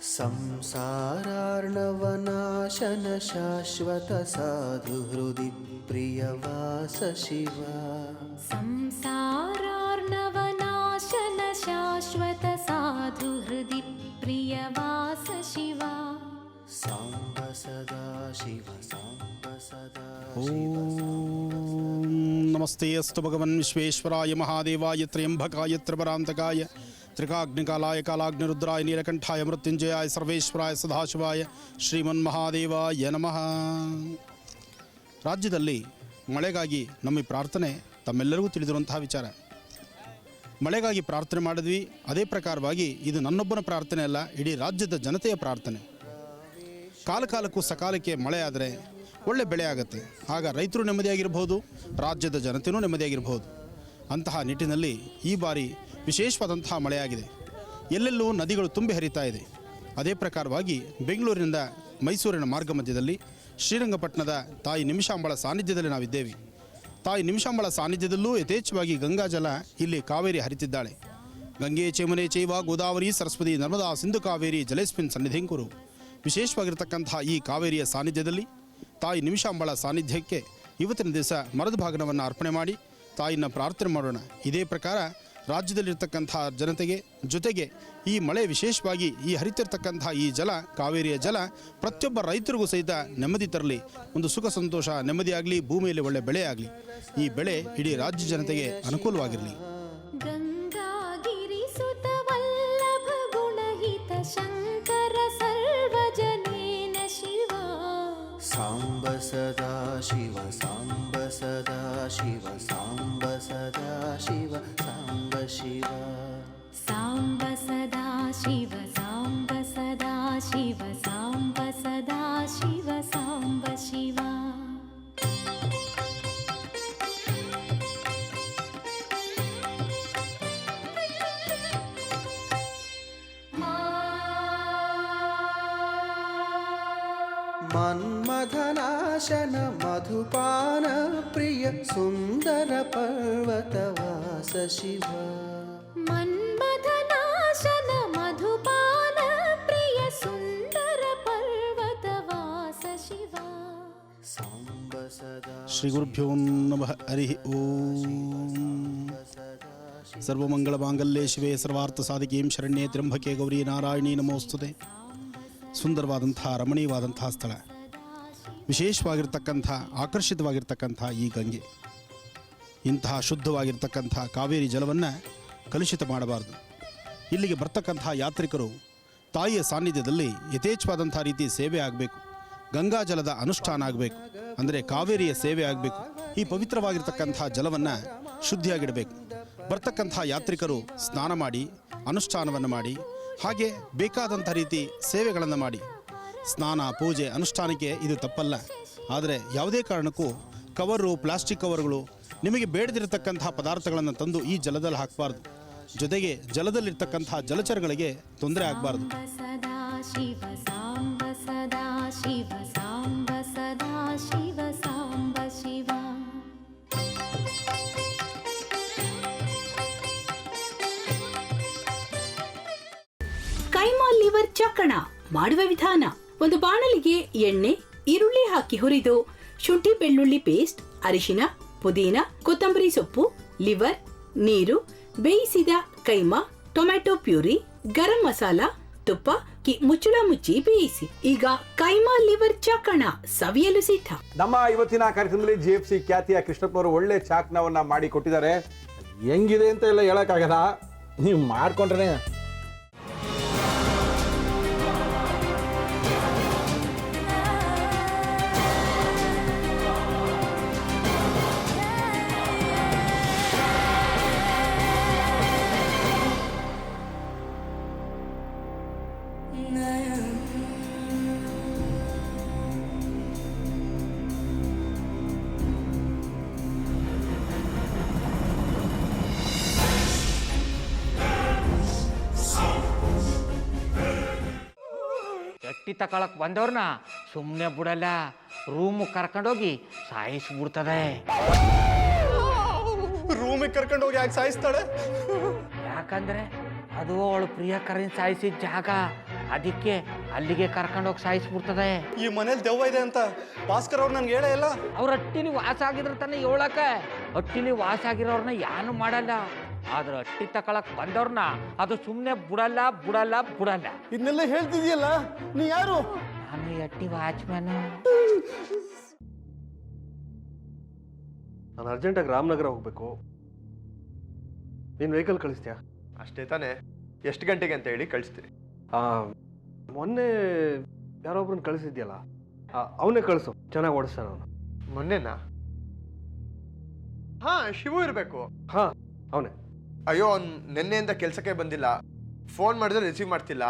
ಸಂಸಾರಾರ್ಣವನಾಶನ ಶಾಶ್ವತ ಸಾಧು ಹೃದಿ ಪ್ರಿಯವಾಸ ಶಿವ. ಸಂಸಾರಾರ್ಣವನಾಶನ ಶಾಶ್ವತ ಸಾಧು ಹೃದಿ ಪ್ರಿಯವಾಸ ಶಿವ. ಸಾಂಬ ಸದಾ ಶಿವ ಸಾಂಬ ಸದಾ. ಓಂ ನಮಸ್ತೆ ಅಸ್ತು ಭಗವನ್ ವಿಶ್ವೇಶ್ವರಾಯ ಮಹಾದೇವಾಯ ತ್ರ್ಯಂಬಕಾಯ ತ್ರಿಪರಾಂತಕಾಯ ತ್ರಿಕಾಗ್ನಿಕಾಲಾಯ ಕಾಲಾಗ್ನಿರುದ್ರಾಯ ನೀಲಕಂಠಾಯ ಮೃತ್ಯುಂಜಯಾಯ ಸರ್ವೇಶ್ವರಾಯ ಸದಾಶಿವಾಯ ಶ್ರೀಮನ್ಮಹಾದೇವಾಯ ನಮಃ. ರಾಜ್ಯದಲ್ಲಿ ಮಳೆಗಾಗಿ ನಮ್ಮ ಪ್ರಾರ್ಥನೆ ತಮ್ಮೆಲ್ಲರಿಗೂ ತಿಳಿದಿರುವಂತಹ ವಿಚಾರ. ಮಳೆಗಾಗಿ ಪ್ರಾರ್ಥನೆ ಮಾಡಿದ್ವಿ. ಅದೇ ಪ್ರಕಾರವಾಗಿ ಇದು ನನ್ನೊಬ್ಬನ ಪ್ರಾರ್ಥನೆ ಅಲ್ಲ, ಇಡೀ ರಾಜ್ಯದ ಜನತೆಯ ಪ್ರಾರ್ಥನೆ. ಕಾಲಕ್ಕೂ ಸಕಾಲಕ್ಕೆ ಮಳೆ ಆದರೆ ಒಳ್ಳೆ ಬೆಳೆ ಆಗುತ್ತೆ. ಆಗ ರೈತರು ನೆಮ್ಮದಿಯಾಗಿರ್ಬೋದು, ರಾಜ್ಯದ ಜನತೆಯೂ ನೆಮ್ಮದಿಯಾಗಿರ್ಬೋದು. ಅಂತಹ ನಿಟ್ಟಿನಲ್ಲಿ ಈ ಬಾರಿ ವಿಶೇಷವಾದಂತಹ ಮಳೆಯಾಗಿದೆ. ಎಲ್ಲೆಲ್ಲೂ ನದಿಗಳು ತುಂಬಿ ಹರಿತಾ ಇದೆ. ಅದೇ ಪ್ರಕಾರವಾಗಿ ಬೆಂಗಳೂರಿನಿಂದ ಮೈಸೂರಿನ ಮಾರ್ಗ ಮಧ್ಯದಲ್ಲಿ ಶ್ರೀರಂಗಪಟ್ಟಣದ ತಾಯಿ ನಿಮಿಷಾಂಬಳ ಸಾನ್ನಿಧ್ಯದಲ್ಲಿ ನಾವಿದ್ದೇವೆ. ತಾಯಿ ನಿಮಿಷಾಂಬಳ ಸಾನ್ನಿಧ್ಯದಲ್ಲೂ ಯಥೇಚ್ಛವಾಗಿ ಗಂಗಾಜಲ ಇಲ್ಲಿ ಕಾವೇರಿ ಹರಿತಿದ್ದಾಳೆ. ಗಂಗೆ ಚೇಮನೆ ಚೈವ ಗೋದಾವರಿ ಸರಸ್ವತಿ ನರ್ಮದಾ ಸಿಂಧು ಕಾವೇರಿ ಜಲೇಸ್ಮಿನ್ ಸನ್ನಿಧಿಂಕುರು. ವಿಶೇಷವಾಗಿರ್ತಕ್ಕಂತಹ ಈ ಕಾವೇರಿಯ ಸಾನ್ನಿಧ್ಯದಲ್ಲಿ ತಾಯಿ ನಿಮಿಷಾಂಬಳ ಸಾನ್ನಿಧ್ಯಕ್ಕೆ ಇವತ್ತಿನ ದಿವಸ ಮರದ ಭಾಗವನ್ನು ಅರ್ಪಣೆ ಮಾಡಿ ತಾಯಿನ ಪ್ರಾರ್ಥನೆ ಮಾಡೋಣ. ಇದೇ ಪ್ರಕಾರ ರಾಜ್ಯದಲ್ಲಿರ್ತಕ್ಕಂತಹ ಜನತೆಗೆ ಜೊತೆಗೆ ಈ ಮಳೆ ವಿಶೇಷವಾಗಿ ಈ ಹರಿತಿರ್ತಕ್ಕಂತಹ ಈ ಜಲ, ಕಾವೇರಿಯ ಜಲ ಪ್ರತಿಯೊಬ್ಬ ರೈತರಿಗೂ ಸಹಿತ ನೆಮ್ಮದಿ ತರಲಿ, ಒಂದು ಸುಖ ಸಂತೋಷ ನೆಮ್ಮದಿಯಾಗಲಿ, ಭೂಮಿಯಲ್ಲಿ ಒಳ್ಳೆ ಬೆಳೆ ಆಗಲಿ. ಈ ಬೆಳೆ ಇಡೀ ರಾಜ್ಯ ಜನತೆಗೆ ಅನುಕೂಲವಾಗಿರಲಿ. ಗಂಗಾಗಿರಿ ಸುತ ವಲ್ಲಭ ಗುಣಹಿತ ಶಂಕರ ಸರ್ವಜನೇನ ಶಿವ. ಸಾಂಬ ಸದಾ ಶಿವ ಸಾಂಬ ಸದಾ ಶಿವ ಸಾಂಬ ಸದಾ ಶಿವ ಸಾಂಬ ಶಿವ. ಸಾಂಬ ಸದಾ ಶಿವ ಸಾಂಬ ಸದಾ ಶಿವ ಸಾಂಬ ಸದಾ ಶಿವ ಸಾಂಬ ಶಿವ. ಮನ್ಮಥನಾಶನ ಮಧುಪಾನ ಪ್ರಿಯ ಸುಂದರ ಪರ್ವತವಾಸ ಶಿವ. ಮನ್ಮಥನಾಶನ ಮಧುಪಾನ ಪ್ರಿಯ ಸುಂದರ ಪರ್ವತವಾಸ ಶಿವ. ಸಾಂಬ ಸದಾ ಶ್ರೀ ಗುರುಭ್ಯೋ ನಮಃ. ಹರಿ ಓಂ. ಸರ್ವಮಂಗಳಮಾಂಗಲ್ಯೆ ಶಿವೆ ಸರ್ವಾರ್ಥ ಸಾಧಿಕೀಂ ಶರಣ್ಯೆ ತ್ರ್ಯಂಬಕೆ ಗೌರಿ ನಾರಾಯಣಿ ನಮೋಸ್ತುತೆ. ಸುಂದರವಾದಂಥ ರಮಣೀಯವಾದಂತಹ ಸ್ಥಳ, ವಿಶೇಷವಾಗಿರ್ತಕ್ಕಂಥ ಆಕರ್ಷಿತವಾಗಿರ್ತಕ್ಕಂಥ ಈ ಗಂಗೆ, ಇಂತಹ ಶುದ್ಧವಾಗಿರ್ತಕ್ಕಂಥ ಕಾವೇರಿ ಜಲವನ್ನು ಕಲುಷಿತ ಮಾಡಬಾರ್ದು. ಇಲ್ಲಿಗೆ ಬರ್ತಕ್ಕಂಥ ಯಾತ್ರಿಕರು ತಾಯಿಯ ಸಾನ್ನಿಧ್ಯದಲ್ಲಿ ಯಥೇಚ್ಛವಾದಂಥ ರೀತಿ ಸೇವೆ ಆಗಬೇಕು. ಗಂಗಾ ಜಲದ ಅನುಷ್ಠಾನ ಆಗಬೇಕು, ಅಂದರೆ ಕಾವೇರಿಯ ಸೇವೆ ಆಗಬೇಕು. ಈ ಪವಿತ್ರವಾಗಿರ್ತಕ್ಕಂಥ ಜಲವನ್ನು ಶುದ್ಧಿಯಾಗಿಡಬೇಕು. ಬರ್ತಕ್ಕಂಥ ಯಾತ್ರಿಕರು ಸ್ನಾನ ಮಾಡಿ ಅನುಷ್ಠಾನವನ್ನು ಮಾಡಿ, ಹಾಗೆ ಬೇಕಾದಂಥ ರೀತಿ ಸೇವೆಗಳನ್ನು ಮಾಡಿ. ಸ್ನಾನ ಪೂಜೆ ಅನುಷ್ಠಾನಕ್ಕೆ ಇದು ತಪ್ಪಲ್ಲ. ಆದರೆ ಯಾವುದೇ ಕಾರಣಕ್ಕೂ ಕವರು, ಪ್ಲಾಸ್ಟಿಕ್ ಕವರ್ಗಳು, ನಿಮಗೆ ಬೇಡದಿರತಕ್ಕಂಥ ಪದಾರ್ಥಗಳನ್ನು ತಂದು ಈ ಜಲದಲ್ಲಿ ಹಾಕಬಾರ್ದು. ಜೊತೆಗೆ ಜಲದಲ್ಲಿರ್ತಕ್ಕಂಥ ಜಲಚರಗಳಿಗೆ ತೊಂದರೆ ಆಗಬಾರ್ದು. ಸದಾ ಶಿವ ಸಾಂಬ ಸದಾ ಶಿವ ಸಾಂಬ ಸದಾ ಶಿವ ಸಾಂಬ ಶಿವ. ಕೈಮಾ ಲಿವರ್ ಚಕ್ಕಣ ಮಾಡುವ ವಿಧಾನ: ಒಂದು ಬಾಣಲಿಗೆ ಎಣ್ಣೆ, ಈರುಳ್ಳಿ ಹಾಕಿ ಹುರಿದು ಶುಂಠಿ ಬೆಳ್ಳುಳ್ಳಿ ಪೇಸ್ಟ್, ಅರಿಶಿನ, ಪುದೀನ, ಕೊತ್ತಂಬರಿ ಸೊಪ್ಪು, ಲಿವರ್, ನೀರು, ಬೇಯಿಸಿದ ಕೈಮಾ, ಟೊಮ್ಯಾಟೊ ಪ್ಯೂರಿ, ಗರಂ ಮಸಾಲ, ತುಪ್ಪ ಮುಚ್ಚಳ ಮುಚ್ಚಿ ಬೇಯಿಸಿ. ಈಗ ಕೈಮಾ ಲಿವರ್ ಚಾಕಣ ಸವಿಯಲು ಸಿದ್ಧ. ನಮ್ಮ ಇವತ್ತಿನ ಕಾರ್ಯಕ್ರಮದಲ್ಲಿ GFC ಖ್ಯಾತಿಯ ಕೃಷ್ಣಪ್ಪನವರು ಒಳ್ಳೆ ಚಾಕ್ನವನ್ನ ಮಾಡಿ ಕೊಟ್ಟಿದ್ದಾರೆ. ಹೆಂಗಿದೆ ಅಂತ ಎಲ್ಲ ಹೇಳಕ್ಕಾಗಲ್ಲ, ನೀವು ಮಾಡ್ಕೊಂಡ್ರೆ. ಎಟ್ಟಿ ತಕೊಳಕ್ ಬಂದವ್ರನ್ನ ಸುಮ್ಮನೆ ಬಿಡಲ್ಲ, ರೂಮ್ ಕರ್ಕೊಂಡೋಗಿ ಸಾಯಿಸ್ಬಿಡ್ತದೆ. ರೂಮಿಗೆ ಕರ್ಕೊಂಡೋಗಿ ಯಾಕೆ ಸಾಯಿಸ್ತಾಳೆ? ಯಾಕಂದ್ರೆ ಆ ಅದು ಅವಳು ಪ್ರಿಯಕರನ್ ಸಾಯಿಸಿದ ಜಾಗ, ಅದಕ್ಕೆ ಅಲ್ಲಿಗೆ ಕರ್ಕೊಂಡೋಗಿ ಸಾಯಿಸ್ಬಿಡ್ತದೆ. ಈ ಮನೇಲಿ ದೆವ್ವ ಇದೆ ಅಂತ ಭಾಸ್ಕರ್ ಅವ್ರು ನನ್ಗೆ ಹೇಳೇ ಇಲ್ಲ. ಅವ್ರ ಹಟ್ಟಿಲಿ ವಾಸ ಆಗಿದ್ರೆ ತಾನೇ ಹೇಳಕ. ಹಟ್ಟಿಲಿ ವಾಸ ಆಗಿರೋರ್ನ ಯಾನು ಮಾಡಲ್ಲ, ಆದ್ರೆ ಹಟ್ಟಿ ತಕೊಳಕ್ ಬಂದವ್ರನ್ನ ಅದು ಸುಮ್ಮನೆ ಬಿಡಲ್ಲ ಬಿಡಲ್ಲ ಬಿಡಲ್ಲ. ಇದನ್ನೆಲ್ಲ ಹೇಳ್ತಿದ್ಯಲ್ಲ, ನೀ ಯಾರು? ನಾನು ಈ ಹಟ್ಟಿ ವಾಚ್ಮ್ಯಾನ್. ನಾನು ಅರ್ಜೆಂಟಾಗಿ ರಾಮನಗರ ಹೋಗ್ಬೇಕು. ನೀನು ವೆಹಿಕಲ್ ಕಳಿಸ್ತೀಯಾ? ಅಷ್ಟೇ ತಾನೇ, ಎಷ್ಟು ಗಂಟೆಗೆ ಅಂತ ಹೇಳಿ ಕಳಿಸ್ತೀನಿ. ಮೊನ್ನೆ ಯಾರೊಬ್ರನ್ನ ಕಳಿಸಿದ್ಯಲ್ಲ, ಅವನೇ ಕಳಿಸು, ಚೆನ್ನಾಗಿ ಓಡಿಸ್ತಾನ ಅವನು. ಮೊನ್ನೆನಾ? ಹಾ, ಶಿವು ಇರಬೇಕು. ಹಾಂ, ಅವನೇ. ಅಯ್ಯೋ, ಅವ್ನು ನಿನ್ನೆಯಿಂದ ಕೆಲಸಕ್ಕೆ ಬಂದಿಲ್ಲ. ಫೋನ್ ಮಾಡಿದ್ರೆ ರಿಸೀವ್ ಮಾಡ್ತಿಲ್ಲ.